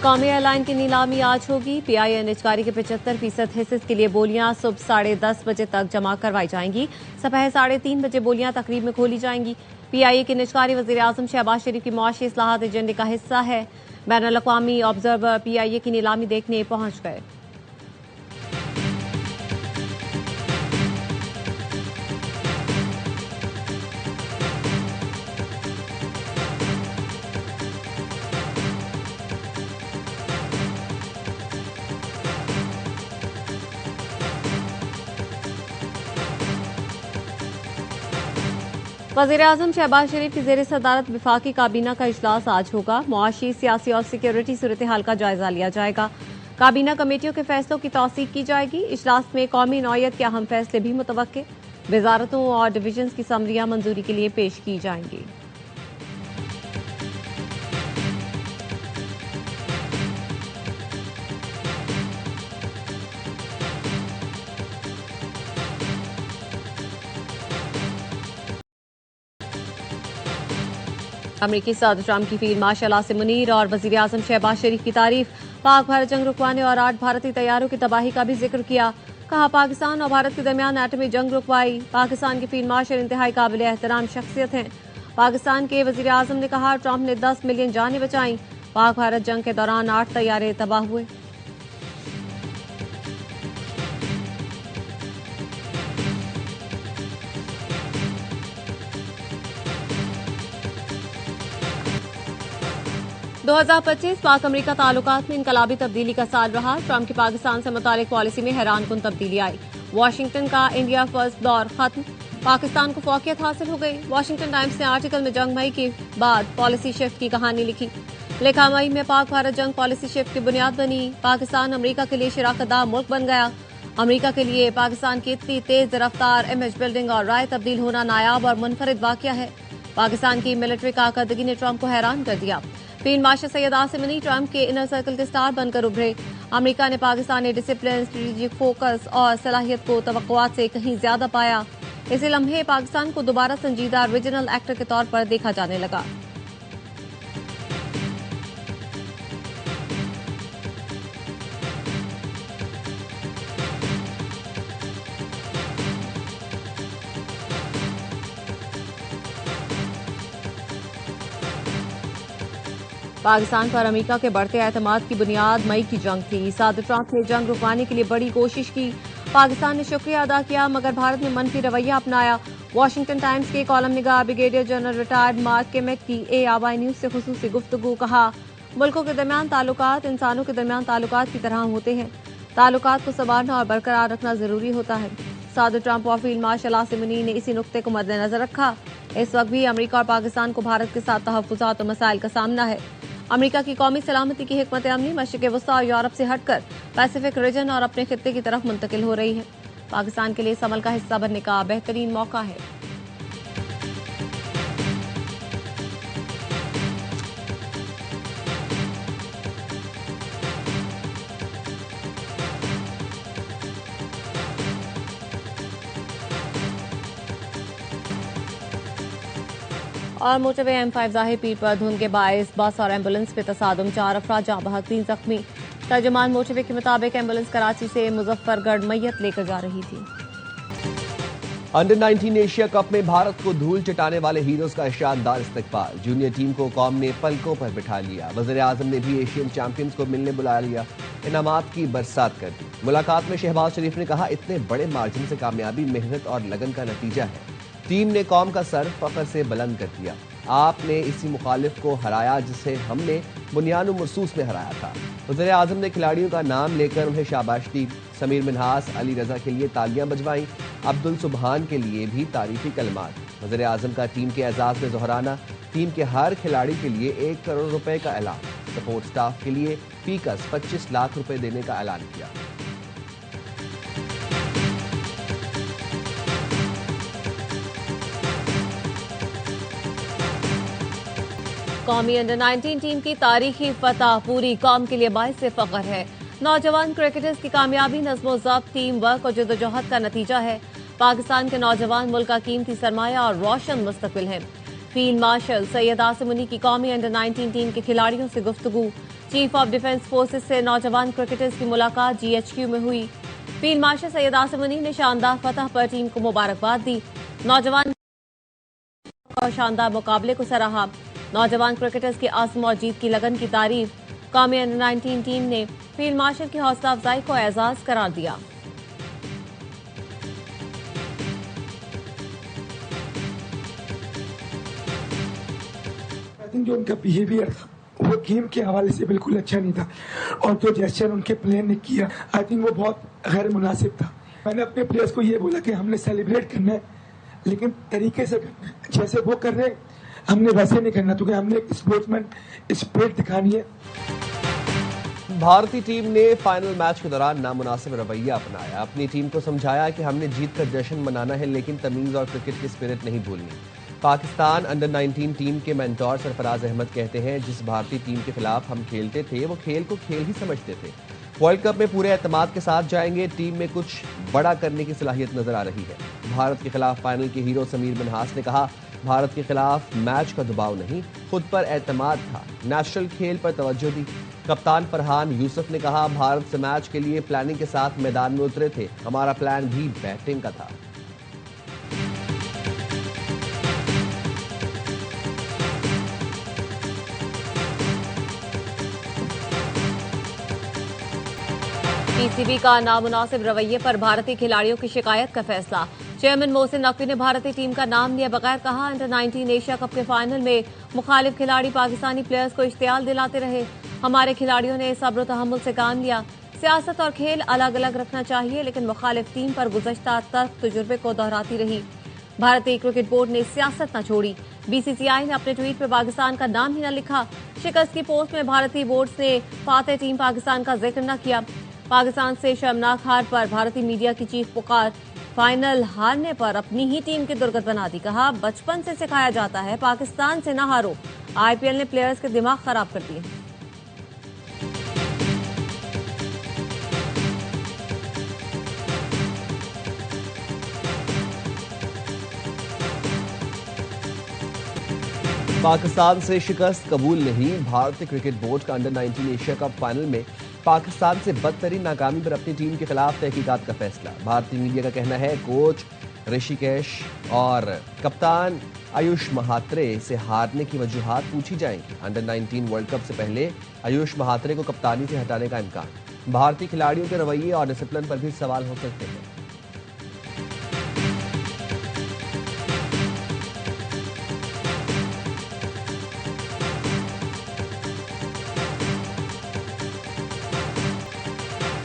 कौमी एयरलाइन की नीलामी आज होगी। पीआईए निजकारी के 75% हिस्से के लिए बोलियां सुबह 10:30 बजे तक जमा करवाई जाएंगी। सुबह 3:30 बजे बोलियां तकरीब में खोली जाएंगी। पीआईए की निजकारी वजीर आजम शहबाज शरीफ की मुआशी इस्लाहात एजेंडे का हिस्सा है। बैनुल अक़वामी ऑब्जर्वर पीआईए की नीलामी देखने पहुंच गए। वज़ीर-ए-आज़म शहबाज शरीफ की ज़ेर सदारत विफाकी काबीना का इजलास आज होगा। मुआशी, सियासी और सिक्योरिटी सूरत हाल का जायजा लिया जाएगा। काबीना कमेटियों के फैसलों की तौसीक की जाएगी। इजलास में कौमी नौयत के अहम फैसले भी मुतवक्के। वजारतों और डिवीजन्स की समरियां मंजूरी के लिए पेश की जाएंगी। अमरीकी सदर ट्रंप की फील्ड मार्शल आसिम मुनीर और वजीर आजम शहबाज शरीफ की तारीफ। पाक भारत जंग रुकवाने और 8 भारतीय तैयारों की तबाही का भी जिक्र किया। कहा, पाकिस्तान और भारत के दरमियान एटमी जंग रुकवाई। पाकिस्तान के फील्ड मार्शल इंतहाई काबिल एहतराम शख्सियत हैं। पाकिस्तान के वजीर आजम ने कहा, ट्रंप ने 10 मिलियन जानें बचाई। पाक भारत जंग के दौरान 8 तैयारे तबाह हुए। 2025 पाक अमरीका ताल्लुकात में इनकलाबी तब्दीली का साल रहा। ट्रंप की पाकिस्तान से मुतालिक पॉलिसी में हैरानकुन तब्दीली आई। वाशिंगटन का इंडिया फर्स्ट दौर खत्म। पाकिस्तान को फौकियत हासिल हो गई। वाशिंगटन टाइम्स ने आर्टिकल में जंग मई के बाद पॉलिसी शिफ्ट की कहानी लिखी। लिखा, मई में पाक भारत जंग पॉलिसी शिफ्ट की बुनियाद बनी। पाकिस्तान अमरीका के लिए शराकतदार मुल्क बन गया। अमरीका के लिए पाकिस्तान की इतनी तेज रफ्तार इमेज बिल्डिंग और राय तब्दील होना नायाब और मुनफरिद वाकया है। पाकिस्तान की मिलिट्री कारकर्दगी ने ट्रंप को हैरान कर दिया। Field marshal Syed Asim Munir Trump के इनर सर्कल के स्टार बनकर उभरे। अमरीका ने पाकिस्तानी डिसिप्लिन, स्ट्रेटेजिक फोकस और सलाहियत को तवक्कुआत से कहीं ज्यादा पाया। इसी लम्हे पाकिस्तान को दोबारा संजीदा रीजनल एक्टर के तौर पर देखा जाने लगा। पाकिस्तान पर अमेरिका के बढ़ते एतमाद की बुनियाद मई की जंग थी। सदर ट्रंप ने जंग रुकवाने के लिए बड़ी कोशिश की। पाकिस्तान ने शुक्रिया अदा किया, मगर भारत ने मनफी रवैया अपनाया। वाशिंगटन टाइम्स के कॉलम निगार brigadier general retired Mark Kimmitt की ARY न्यूज से खुसूसी गुफ्तगू। कहा, मुल्कों के दरमियान ताल्लुकात इंसानों के दरमियान ताल्लुकात की तरह होते हैं। ताल्लुकात को संवारना और बरकरार रखना जरूरी होता है। सदर ट्रंप और फील्ड मार्शल आसिम मुनीर ने इसी नुक्ते को मद्देनजर रखा। इस वक्त भी अमरीका और पाकिस्तान को भारत के साथ तहफ्फुज़ात और मसाइल का सामना है। अमरीका की कौमी सलामती की हिकमत अमनी मशरिक़ वस्ता और यूरोप से हटकर पैसिफिक रीजन और अपने खित्ते की तरफ मुंतकिल हो रही है। पाकिस्तान के लिए इस अमल का हिस्सा बनने का बेहतरीन मौका है। और मोटरवे M5 ज़ाहिर पीर पर धुंध के बायस बस और एम्बुलेंस पे तसादुम, 4 अफराद जाँ बहक, 3 जख्मी। तर्जुमान मोटरवे के मुताबिक एम्बुलेंस कराची से मुजफ्फरगढ़ मैयत लेकर जा रही थी। अंडर 19 एशिया कप में भारत को धूल चटाने वाले हीरोज का शानदार इस्तकबाल। जूनियर टीम को कौम ने पलकों पर बिठा लिया। वज़ीर आज़म ने भी एशियन चैंपियंस को मिलने बुला लिया। इनामात की बरसात कर दी। मुलाकात में शहबाज शरीफ ने कहा, इतने बड़े मार्जिन से कामयाबी मेहनत और लगन का नतीजा है। टीम ने कौम का सर फख्र से बुलंद कर दिया। आपने इसी मुखालिफ को हराया जिसे हमने बुनियादो महसूस में हराया था। वज़ीर आज़म ने खिलाड़ियों का नाम लेकर उन्हें शाबाश दी। समीर मिन्हास, अली रजा के लिए तालियां बजवाईं। अब्दुल सुबहान के लिए भी तारीफी कलमात। वज़ीर आज़म का टीम के एजाज में दोहराना। टीम के हर खिलाड़ी के लिए 1 करोड़ रुपए का ऐलान। सपोर्ट स्टाफ के लिए फीकस 25 लाख रुपए देने का ऐलान किया। कौमी अंडर 19 टीम की तारीखी फतह पूरी कौम के लिए बाइस से फख्र है। नौजवान क्रिकेटर्स की कामयाबी नज़्म ज़ब्त, टीम वर्क और जद्दोजहद का नतीजा है। पाकिस्तान के नौजवान मुल्क का कीमती सरमाया और रोशन मुस्तकबिल है। फील्ड मार्शल सैयद आसिम मुनीर की कौमी अंडर 19 टीम के खिलाड़ियों से गुफ्तगू। चीफ ऑफ डिफेंस फोर्सेस से नौजवान क्रिकेटर्स की मुलाकात जीएचक्यू में हुई। फील्ड मार्शल सैयद आसिम मुनीर ने शानदार फतह पर टीम को मुबारकबाद दी। नौजवान और शानदार मुकाबले को सराहा। नौजवान क्रिकेटर्स की आज़म और जीत की लगन की तारीफ। कौमी अंडर-19 टीम ने फील्ड मार्शल की हौसला अफजाई को एजाज करार दिया। जो उनका बिहेवियर था वो गेम के हवाले से बिल्कुल अच्छा नहीं था, और जो जेस्चर उनके प्लेयर ने किया आई थिंक वो बहुत गैर मुनासिब था। मैंने अपने प्लेयर्स को ये बोला कि हमने सेलिब्रेट करना है, लेकिन तरीके से करना है। जैसे वो कर रहे हैं हमने वैसे नहीं करना, क्योंकि हमने एक स्पोर्ट्समैन स्पिरिट दिखानी है। भारतीय टीम ने फाइनल मैच के दौरान नामुनासिब रवैया अपनाया। अपनी टीम को समझाया कि हमने जीत का जश्न मनाना है, लेकिन तमीज और क्रिकेट की स्पिरिट नहीं भूलनी। पाकिस्तान अंडर-19 टीम के मेंटोर सरफराज अहमद कहते हैं, जिस भारतीय टीम के खिलाफ हम खेलते थे वो खेल को खेल ही समझते थे। वर्ल्ड कप में पूरे एतमाद के साथ जाएंगे। टीम में कुछ बड़ा करने की सलाहियत नजर आ रही है। भारत के खिलाफ फाइनल के हीरो समीर मिन्हास ने कहा, भारत के खिलाफ मैच का दबाव नहीं, खुद पर एतमाद था। नेशनल खेल पर तवज्जो दी। कप्तान फरहान यूसुफ ने कहा, भारत से मैच के लिए प्लानिंग के साथ मैदान में उतरे थे। हमारा प्लान भी बैटिंग का था। पीसीबी का नामुनासिब रवैये पर भारतीय खिलाड़ियों की शिकायत का फैसला। चेयरमैन मोहसिन नकवी ने भारतीय टीम का नाम लिए बगैर कहा, अंडर-19 एशिया कप के फाइनल में मुखालिफ खिलाड़ी पाकिस्तानी प्लेयर्स को इश्तियाल दिलाते रहे। हमारे खिलाड़ियों ने सब्र तहम्मुल से काम लिया। सियासत और खेल अलग अलग रखना चाहिए, लेकिन मुखालिफ टीम पर गुज़श्ता तर्क तजुर्बे को दोहराती रही। भारतीय क्रिकेट बोर्ड ने सियासत न छोड़ी। बीसीसीआई ने अपने ट्वीट में पाकिस्तान का नाम ही न लिखा। शिकस्त की पोस्ट में भारतीय बोर्ड ने फातेह टीम पाकिस्तान का जिक्र न किया। पाकिस्तान से शर्मनाक हार पर भारतीय मीडिया की चीख पुकार। फाइनल हारने पर अपनी ही टीम की दुर्गत बना दी। कहा, बचपन से सिखाया जाता है पाकिस्तान से न हारो। आईपीएल ने प्लेयर्स के दिमाग खराब कर दिए। पाकिस्तान से शिकस्त कबूल नहीं। भारतीय क्रिकेट बोर्ड का अंडर-19 एशिया कप फाइनल में पाकिस्तान से बदतरीन नाकामी पर अपनी टीम के खिलाफ तहकीकात का फैसला। भारतीय मीडिया का कहना है, कोच ऋषिकेश और कप्तान आयुष महात्रे से हारने की वजूहात पूछी जाएंगी। अंडर-19 वर्ल्ड कप से पहले आयुष महात्रे को कप्तानी से हटाने का इम्कान। भारतीय खिलाड़ियों के रवैये और डिसिप्लिन पर भी सवाल हो सकते हैं।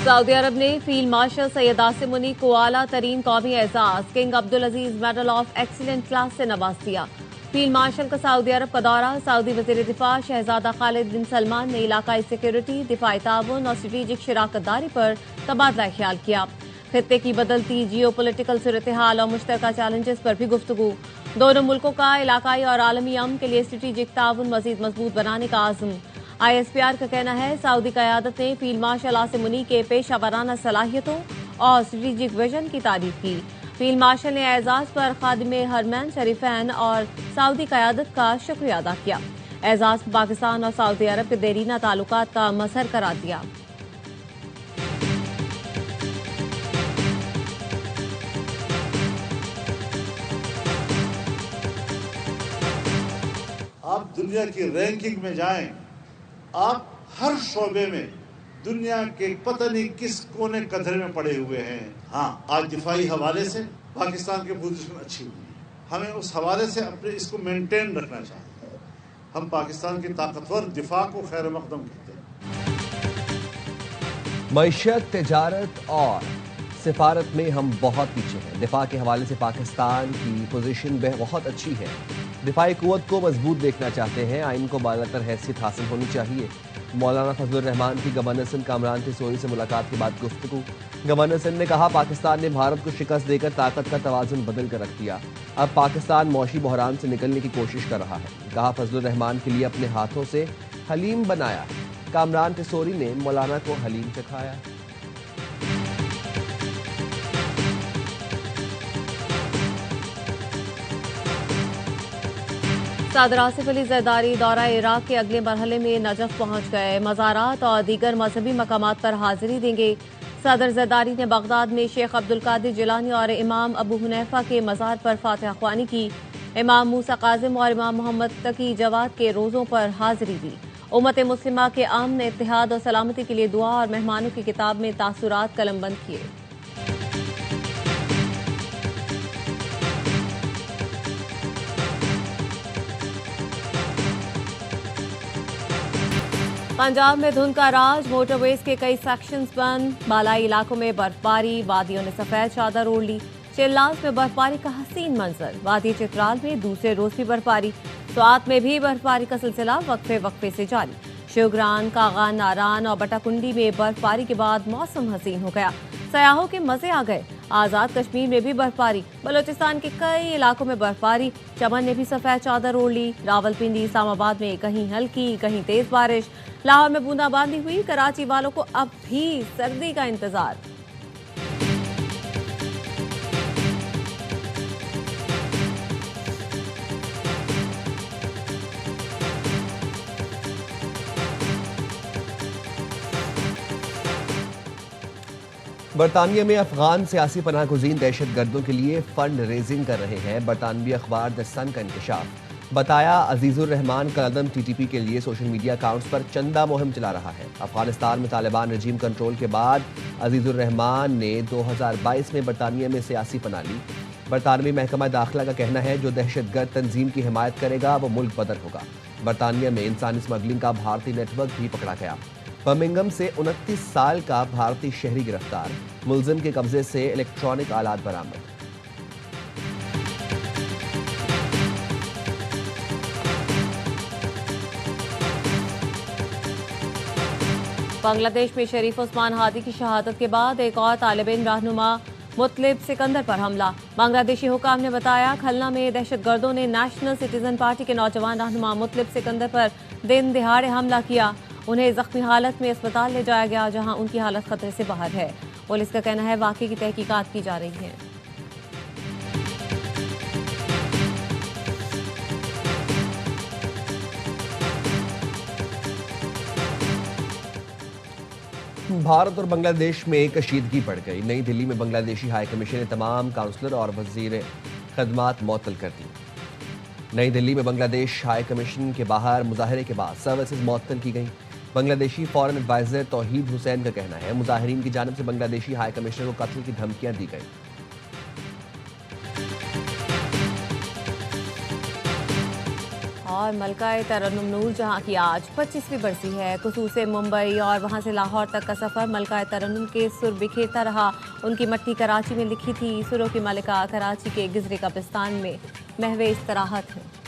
सऊदी अरब ने फील्ड मार्शल सैयद आसिम मुनीर को आला तरीन कौमी एजाज King Abdul Aziz medal of excellent class से नवाज दिया। फील्ड मार्शल का सऊदी अरब का दौरा। सऊदी वजीर दिफा शहजादा खालिद बिन सलमान ने इलाकाई सिक्योरिटी, दिफाई ताउन और स्ट्रेटेजिक शराकतदारी पर तबादला ख्याल किया। खित्ते की बदलती जियो पोलिटिकल सूरत हाल और मुश्तरका चैलेंजेस पर भी गुफ्तगू। दोनों मुल्कों का इलाकाई और आलमी अमन के लिए स्ट्रेटेजिक ताउन मजीद मजबूत बनाने का आज़म। आईएसपीआर का कहना है, सऊदी क़यादत ने फील्ड मार्शल आसिम मुनीर के पेशा वराना सलाहियतों और स्ट्रेटेजिक विजन की तारीफ की। फील्ड मार्शल ने एजाज पर खादिम हरमैन शरीफैन और सऊदी क़यादत का शुक्रिया अदा किया। एजाज को पाकिस्तान और सऊदी अरब के देरीना ताल्लुकात का मजहर करार दिया। आप दुनिया की रैंकिंग में जाएं, आप हर शोबे में दुनिया के पता नहीं किस कोने कतरे में पड़े हुए हैं। हाँ, आज दिफाई हवाले से पाकिस्तान की पोजीशन अच्छी हुई है। हमें उस हवाले से अपने इसको मेंटेन रखना चाहिए। हम पाकिस्तान की ताकतवर दिफा को खैर मकदम कहते हैं। मईशत, तिजारत और सिफारत में हम बहुत पीछे हैं। दिफा के हवाले से पाकिस्तान की पोजीशन बहुत अच्छी है। दिफाई कुव्वत को मजबूत देखना चाहते हैं। आइन को बालातर हैसियत हासिल होनी चाहिए। मौलाना फजलुर रहमान की गवर्नर सिंध कामरान तिसोरी से मुलाकात के बाद गुफ्तगू। गवर्नर सिंध ने कहा, पाकिस्तान ने भारत को शिकस्त देकर ताकत का तवाजुन बदल कर रख दिया। अब पाकिस्तान मौशी बहरान से निकलने की कोशिश कर रहा है। कहा, फजलुर रहमान के लिए अपने हाथों से हलीम बनाया। कामरान तिसोरी ने मौलाना को हलीम चखाया। सदर आसिफ अली जरदारी दौरा इराक के अगले मरहले में नजफ पहुंच गए। मज़ारात और दीगर मजहबी मकामात पर हाजिरी देंगे। सदर जरदारी ने बगदाद में शेख अब्दुल कादिर जिलानी और इमाम अबू हुनैफा के मज़ार पर फातिहा ख्वानी की। इमाम मूसा काजिम और इमाम मोहम्मद तकी जवाद के रोज़ों पर हाजिरी दी। उम्मत मुस्लिमा के आमन, इत्तेहाद और सलामती के लिए दुआ और मेहमानों की किताब में तासुरात कलमबंद किए। पंजाब में धुंध का राज, मोटरवेज के कई सेक्शंस बंद, बालाई इलाकों में बर्फबारी, वादियों ने सफेद चादर ओढ़ ली। चिल्लास में बर्फबारी का हसीन मंजर, वादी चित्राल में दूसरे रोज भी बर्फबारी, स्वात में भी बर्फबारी का सिलसिला वक्फे वक्फे से जारी। शिवग्रान, कागान, नारान और बटाकुंडी में बर्फबारी के बाद मौसम हसीन हो गया, सयाहों के मजे आ गए। आजाद कश्मीर में भी बर्फबारी, बलोचिस्तान के कई इलाकों में बर्फबारी, चमन ने भी सफेद चादर ओढ़ ली। रावलपिंडी, इस्लामाबाद में कहीं हल्की कहीं तेज बारिश, लाहौर में बूंदाबांदी हुई। कराची वालों को अब भी सर्दी का इंतजार। बरतानिया में अफगान सियासी पनाहगुज़ीन दहशतगर्दों के लिए फंड रेजिंग कर रहे हैं। बरतानवी अखबार द सन का इंकशाफ, बताया अजीजुर रहमान कलदम टीटीपी के लिए सोशल मीडिया अकाउंट्स पर चंदा मुहिम चला रहा है। अफगानिस्तान में तालिबान रजीम कंट्रोल के बाद अजीजुर रहमान ने 2022 में बरतानिया में सियासी पनाह ली। बरतानवी महकमा दाखिला का कहना है जो दहशतगर्द तंजीम की हिमायत करेगा वो मुल्क बदर होगा। बरतानिया में इंसानी स्मगलिंग का भारतीय नेटवर्क भी पकड़ा गया। बर्मिंघम से 29 साल का भारतीय शहरी गिरफ्तार, मुलजिम के कब्जे से इलेक्ट्रॉनिक आलात बरामद। बांग्लादेश में शरीफ उस्मान हादी की शहादत के बाद एक और तालिबान रहनुमा मुतलिब सिकंदर पर हमला। बांग्लादेशी हुकाम ने बताया खलना में दहशतगर्दों ने नेशनल सिटीजन पार्टी के नौजवान रहनुमा मुतलिब सिकंदर पर दिन दिहाड़े हमला किया। उन्हें जख्मी हालत में अस्पताल ले जाया गया जहां उनकी हालत खतरे से बाहर है। पुलिस का कहना है वाकये की तहकीकात की जा रही है। भारत और बांग्लादेश में कशीदगी बढ़ गई। नई दिल्ली में बांग्लादेशी हाई कमीशन ने तमाम काउंसलर और वजीर खदमात मुअत्तल कर दी। नई दिल्ली में बांग्लादेश हाई कमीशन के बाहर मुजाहरे के बाद सर्विसेज मुअत्तल की गई। बांग्लादेशी फॉरेन एडवाइजर तौहीद हुसैन का कहना है मुजाहिरीन की जानिब से बांग्लादेशी हाई कमिश्नर को कत्ल की धमकियां दी गई। और मलका-ए तरन्नुम नूर जहां की आज 25वीं बरसी है। कसूर से मुंबई और वहां से लाहौर तक का सफर मलका-ए तरन्नुम के सुर बिखेरता रहा। उनकी मट्टी कराची में लिखी थी, सुरों की मलिका कराची के गिजरे कब्रिस्तान में महवे इस्तराहत है।